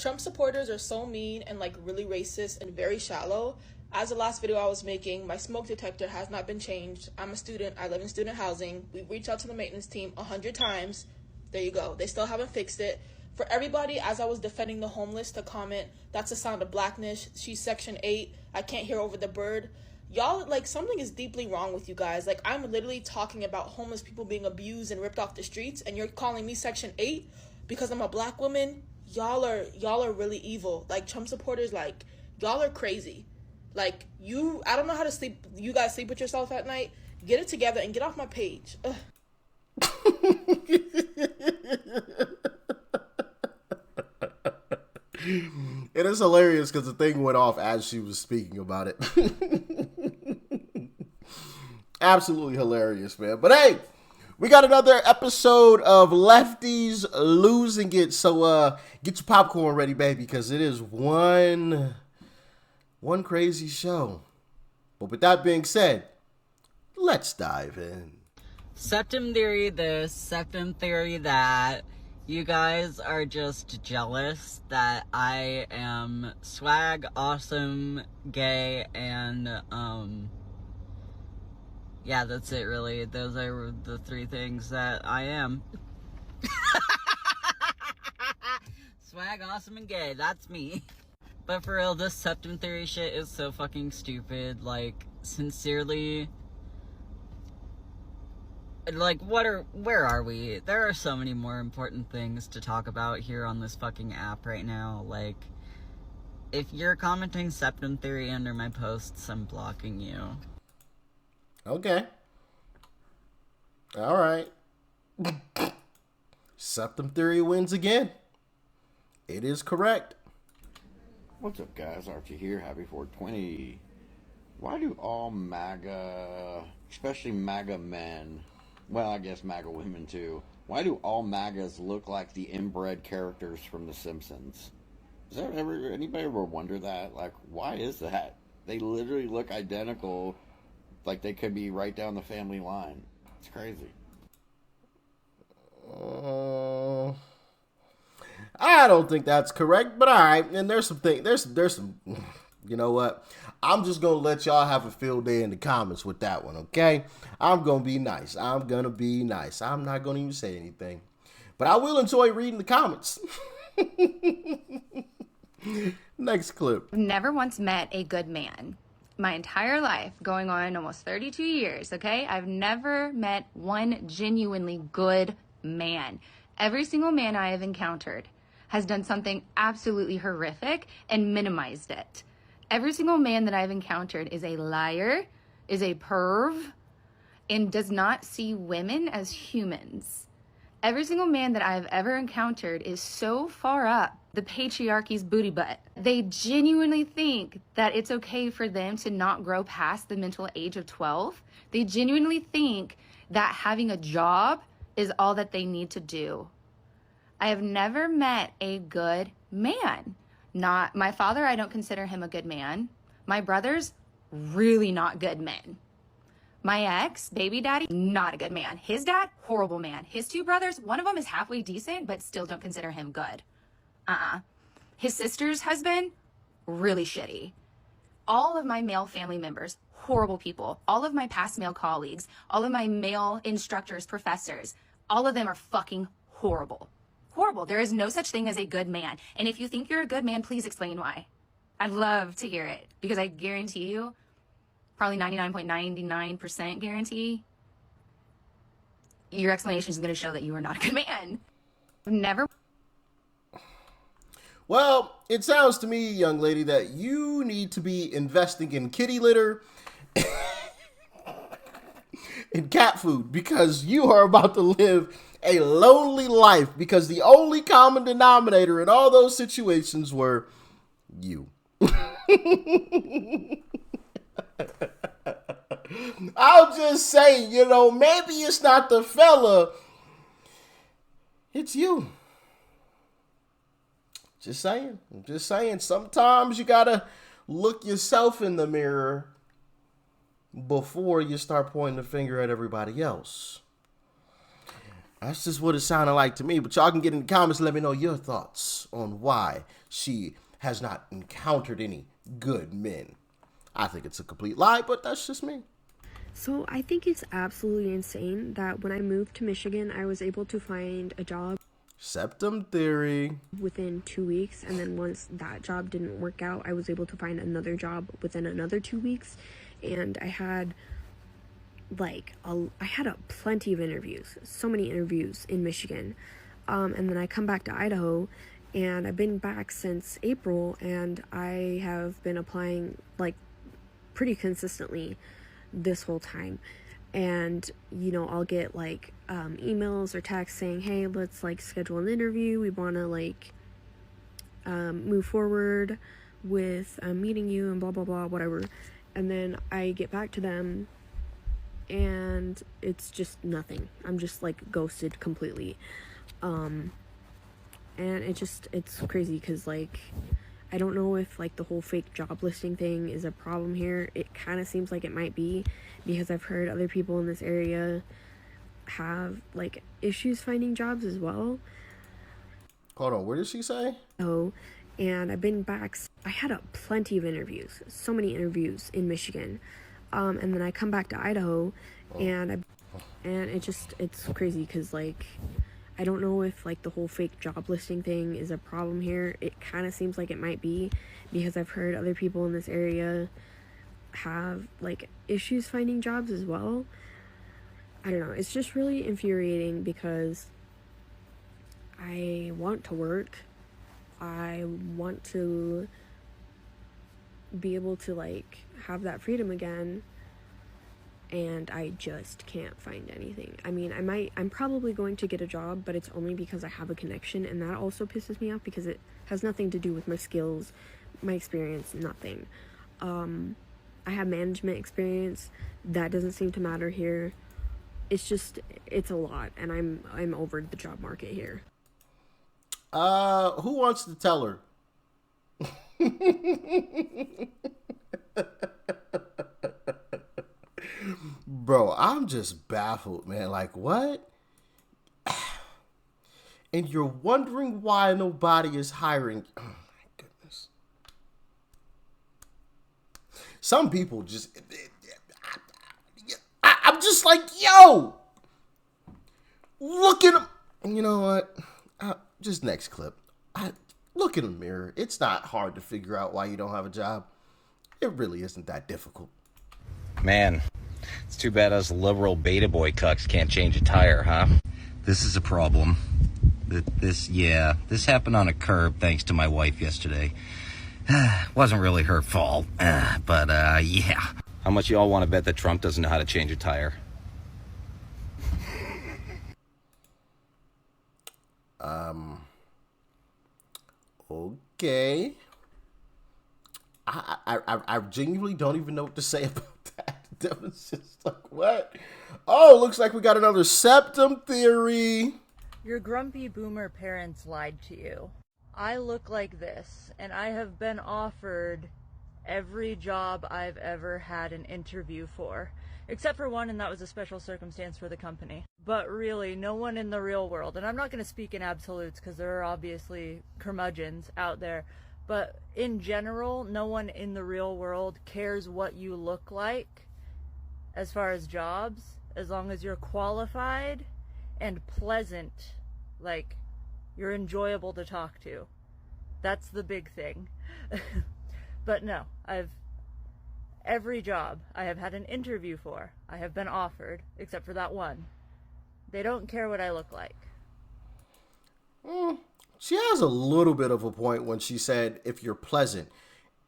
Trump supporters are so mean and like really racist and very shallow. As the last video I was making, my smoke detector has not been changed. I'm a student. I live in student housing. We've reached out to the maintenance team 100 times. There you go. They still haven't fixed it. For everybody, as I was defending the homeless, to comment, that's the sound of blackness. She's Section 8. I can't hear over the bird. Y'all, like, something is deeply wrong with you guys. Like, I'm literally talking about homeless people being abused and ripped off the streets, and you're calling me Section 8 because I'm a black woman? Y'all are really evil. Like, Trump supporters, like, y'all are crazy. Like, I don't know how to sleep. You guys sleep with yourself at night. Get it together and get off my page. Ugh. It is hilarious because the thing went off as she was speaking about it. Absolutely hilarious, man. But hey, we got another episode of Lefties Losing It. So get your popcorn ready, baby, because it is one crazy show. But with that being said, let's dive in. Septum theory this, septum theory that. You guys are just jealous that I am swag, awesome, gay, and, yeah, that's it, really. Those are the three things that I am. Swag, awesome, and gay. That's me. But for real, this septum theory shit is so fucking stupid. Like, sincerely... Like, where are we? There are so many more important things to talk about here on this fucking app right now. Like, if you're commenting septum theory under my posts, I'm blocking you. Okay. Alright. Septum theory wins again. It is correct. What's up, guys? Archie here. Happy 420. Why do all MAGA, especially MAGA men, well, I guess MAGA women too, why do all MAGAs look like the inbred characters from The Simpsons? Does that anybody ever wonder that? Like, why is that? They literally look identical, like they could be right down the family line. It's crazy. I don't think that's correct, but all right. And there's some things. There's some. You know what? I'm just gonna let y'all have a field day in the comments with that one, okay? I'm gonna be nice. I'm not gonna even say anything, but I will enjoy reading the comments. Next clip. I've never once met a good man. My entire life, going on almost 32 years, okay? I've never met one genuinely good man. Every single man I have encountered has done something absolutely horrific and minimized it. Every single man that I've encountered is a liar, is a perv, and does not see women as humans. Every single man that I've ever encountered is so far up the patriarchy's booty butt. They genuinely think that it's okay for them to not grow past the mental age of 12. They genuinely think that having a job is all that they need to do. I have never met a good man. Not my father, I don't consider him a good man. My brothers, really not good men. My ex, baby daddy, not a good man. His dad, horrible man. His two brothers, one of them is halfway decent, but still don't consider him good. His sister's husband, really shitty. All of my male family members, horrible people. All of my past male colleagues, all of my male instructors, professors, all of them are fucking horrible. Horrible. There is no such thing as a good man. And if you think you're a good man, please explain why. I'd love to hear it, because I guarantee you, probably 99.99% guarantee, your explanation is going to show that you are not a good man. Never. Well, it sounds to me, young lady, that you need to be investing in kitty litter and cat food, because you are about to live a lonely life, because the only common denominator in all those situations were you. I'll just say, maybe it's not the fella, it's you. Just saying, sometimes you gotta look yourself in the mirror before you start pointing the finger at everybody else. That's just what it sounded like to me. But y'all can get in the comments and let me know your thoughts on why she has not encountered any good men. I think it's a complete lie, but that's just me. So I think it's absolutely insane that when I moved to Michigan, I was able to find a job Septum theory. within 2 weeks, and then once that job didn't work out, I was able to find another job within another 2 weeks, and I had plenty of interviews, so many interviews in Michigan, and then I come back to Idaho, and I've been back since April, and I have been applying like pretty consistently this whole time. And I'll get like emails or texts saying, hey, let's like schedule an interview, we want to like move forward with meeting you and blah blah blah, whatever. And then I get back to them and it's just nothing. I'm just like ghosted completely. And it's crazy because like I don't know if like the whole fake job listing thing is a problem here. It kind of seems like it might be, because I've heard other people in this area have like issues finding jobs as well. Hold on, what did she say? Oh, and I've been back. I had plenty of interviews, so many interviews in Michigan, and then I come back to Idaho, and it's crazy because like I don't know if like the whole fake job listing thing is a problem here. It kind of seems like it might be, because I've heard other people in this area have like issues finding jobs as well. I don't know. It's just really infuriating because I want to work. I want to be able to like have that freedom again, and I just can't find anything. I mean, I'm probably going to get a job, but it's only because I have a connection, and that also pisses me off because it has nothing to do with my skills, my experience, nothing. I have management experience. That doesn't seem to matter here. It's a lot, and I'm over the job market here. Who wants to tell her? Bro, I'm just baffled, man. Like, what? And you're wondering why nobody is hiring. Oh, my goodness. Some people just... I'm just like, yo! Look at him. You know what? Just next clip. Look in the mirror. It's not hard to figure out why you don't have a job. It really isn't that difficult. Man, it's too bad us liberal beta boy cucks can't change a tire, huh? This is a problem. This happened on a curb thanks to my wife yesterday. Wasn't really her fault, but yeah. How much y'all want to bet that Trump doesn't know how to change a tire? Okay. I genuinely don't even know what to say about that. That was just like, what? Oh, looks like we got another septum theory. Your grumpy boomer parents lied to you. I look like this, and I have been offered every job I've ever had an interview for. Except for one, and that was a special circumstance for the company. But really, no one in the real world, and I'm not going to speak in absolutes because there are obviously curmudgeons out there, but in general, no one in the real world cares what you look like as far as jobs, as long as you're qualified and pleasant, like you're enjoyable to talk to. That's the big thing. But no, every job I have had an interview for, I have been offered, except for that one. They don't care what I look like. She has a little bit of a point when she said if you're pleasant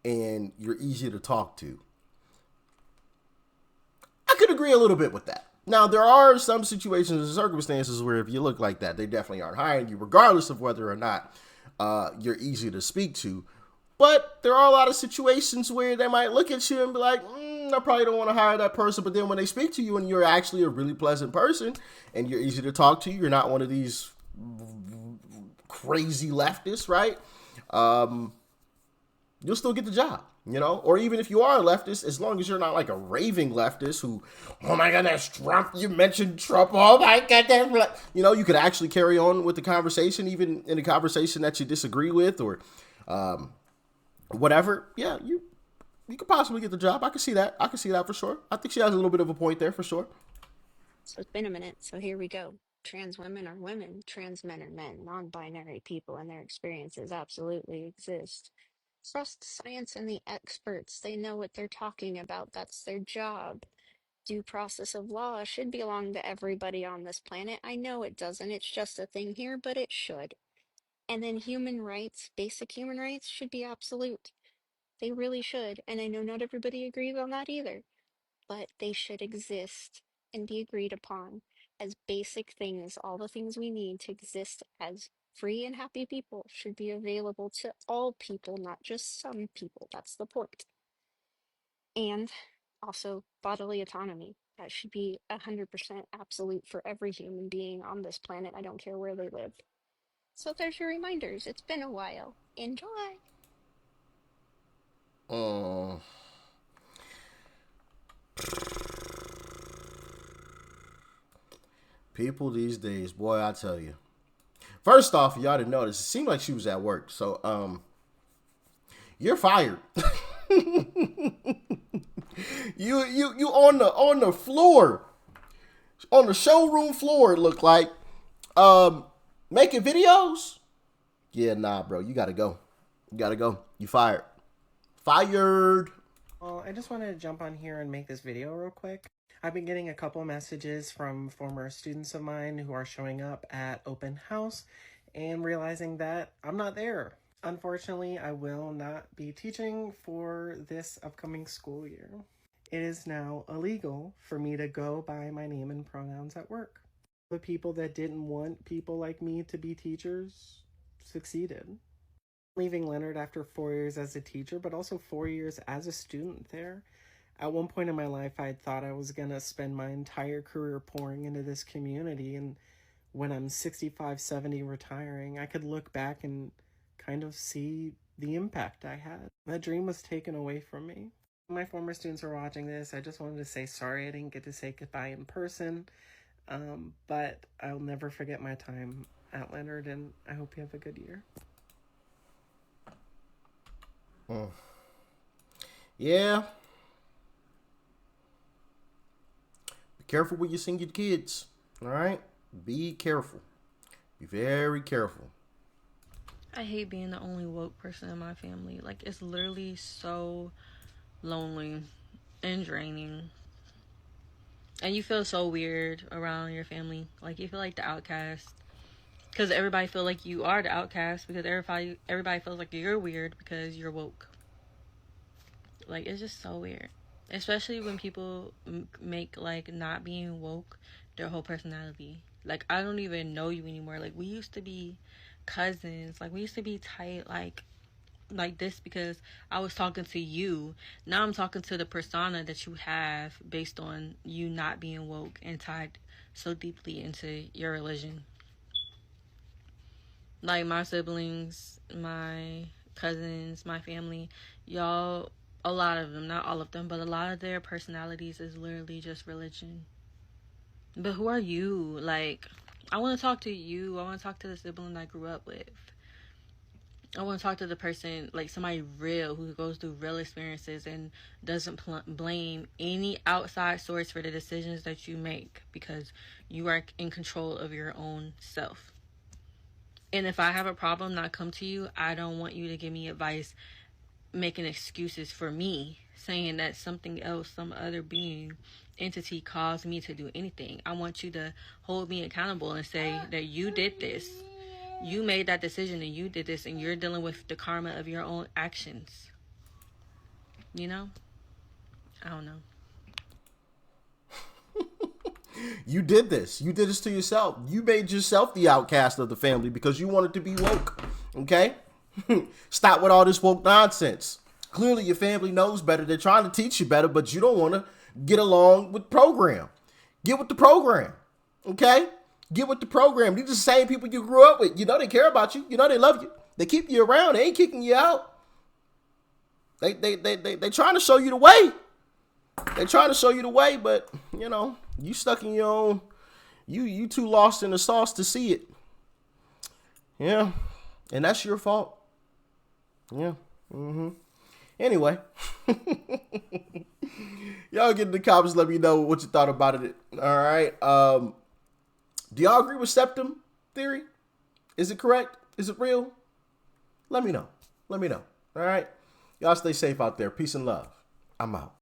and you're easy to talk to. I could agree a little bit with that. Now, there are some situations and circumstances where if you look like that, they definitely aren't hiring you, regardless of whether or not you're easy to speak to. But there are a lot of situations where they might look at you and be like, I probably don't want to hire that person. But then when they speak to you and you're actually a really pleasant person and you're easy to talk to, you're not one of these crazy leftists, right? You'll still get the job. You know, or even if you are a leftist, as long as you're not like a raving leftist who, oh my goodness, Trump, you mentioned Trump, oh my goodness, you know, you could actually carry on with the conversation, even in a conversation that you disagree with or whatever. Yeah, you could possibly get the job. I can see that. I can see that for sure. I think she has a little bit of a point there for sure. So it's been a minute, so here we go. Trans women are women, trans men are men, non-binary people and their experiences absolutely exist. Trust science and the experts. They know what they're talking about. That's their job. Due process of law should belong to everybody on this planet. I know it doesn't. It's just a thing here, but it should. And then human rights, basic human rights, should be absolute. They really should. And I know not everybody agrees on that either, but they should exist and be agreed upon as basic things. All the things we need to exist as free and happy people should be available to all people, not just some people. That's the point. And also bodily autonomy. That should be 100% absolute for every human being on this planet. I don't care where they live. So there's your reminders. It's been a while. Enjoy. Uh, People these days, boy, I tell you. First off, y'all didn't notice, it seemed like she was at work. So, you're fired. You on the floor, on the showroom floor. It looked like, making videos. Yeah, nah, bro, you gotta go. You gotta go. You fired. Fired. Well, I just wanted to jump on here and make this video real quick. I've been getting a couple messages from former students of mine who are showing up at open house and realizing that I'm not there. Unfortunately, I will not be teaching for this upcoming school year. It is now illegal for me to go by my name and pronouns at work. The people that didn't want people like me to be teachers succeeded. Leaving Leonard after 4 years as a teacher, but also 4 years as a student there. At one point in my life, I had thought I was going to spend my entire career pouring into this community, and when I'm 65, 70 retiring, I could look back and kind of see the impact I had. That dream was taken away from me. My former students are watching this. I just wanted to say sorry I didn't get to say goodbye in person, but I'll never forget my time at Leonard, and I hope you have a good year. Yeah. Be careful when you sing your kids. All right? Be careful. Be very careful. I hate being the only woke person in my family. Like, it's literally so lonely and draining. And you feel so weird around your family. Like, you feel like the outcast. Because everybody feel like you are the outcast. Because everybody feels like you're weird because you're woke. Like, it's just so weird. Especially when people make, like, not being woke their whole personality. Like, I don't even know you anymore. Like, we used to be cousins. Like, we used to be tight, like this because I was talking to you. Now I'm talking to the persona that you have based on you not being woke and tied so deeply into your religion. Like, my siblings, my cousins, my family, y'all, a lot of them, not all of them, but a lot of their personalities is literally just religion. But who are you? Like, I want to talk to you. I want to talk to the sibling I grew up with. I want to talk to the person, like somebody real who goes through real experiences and doesn't blame any outside source for the decisions that you make because you are in control of your own self. And if I have a problem and I come to you, I don't want you to give me advice making excuses for me, saying that something else, some other being, entity caused me to do anything. I want you to hold me accountable and say that you did this. You made that decision and you did this and you're dealing with the karma of your own actions. You know? I don't know. You did this. You did this to yourself. You made yourself the outcast of the family because you wanted to be woke. Okay? Stop with all this woke nonsense. Clearly your family knows better. They're trying to teach you better, but you don't want to get along with the program. Get with the program. Okay? Get with the program. These are the same people you grew up with. You know they care about you. You know they love you. They keep you around. They ain't kicking you out. They trying to show you the way. They trying to show you the way, but you know, you stuck in your own. You too lost in the sauce to see it. Yeah, and that's your fault. Yeah. Anyway, y'all get in the comments. Let me know what you thought about it. All right. Do y'all agree with septum theory? Is it correct? Is it real? Let me know. Let me know. All right. Y'all stay safe out there. Peace and love. I'm out.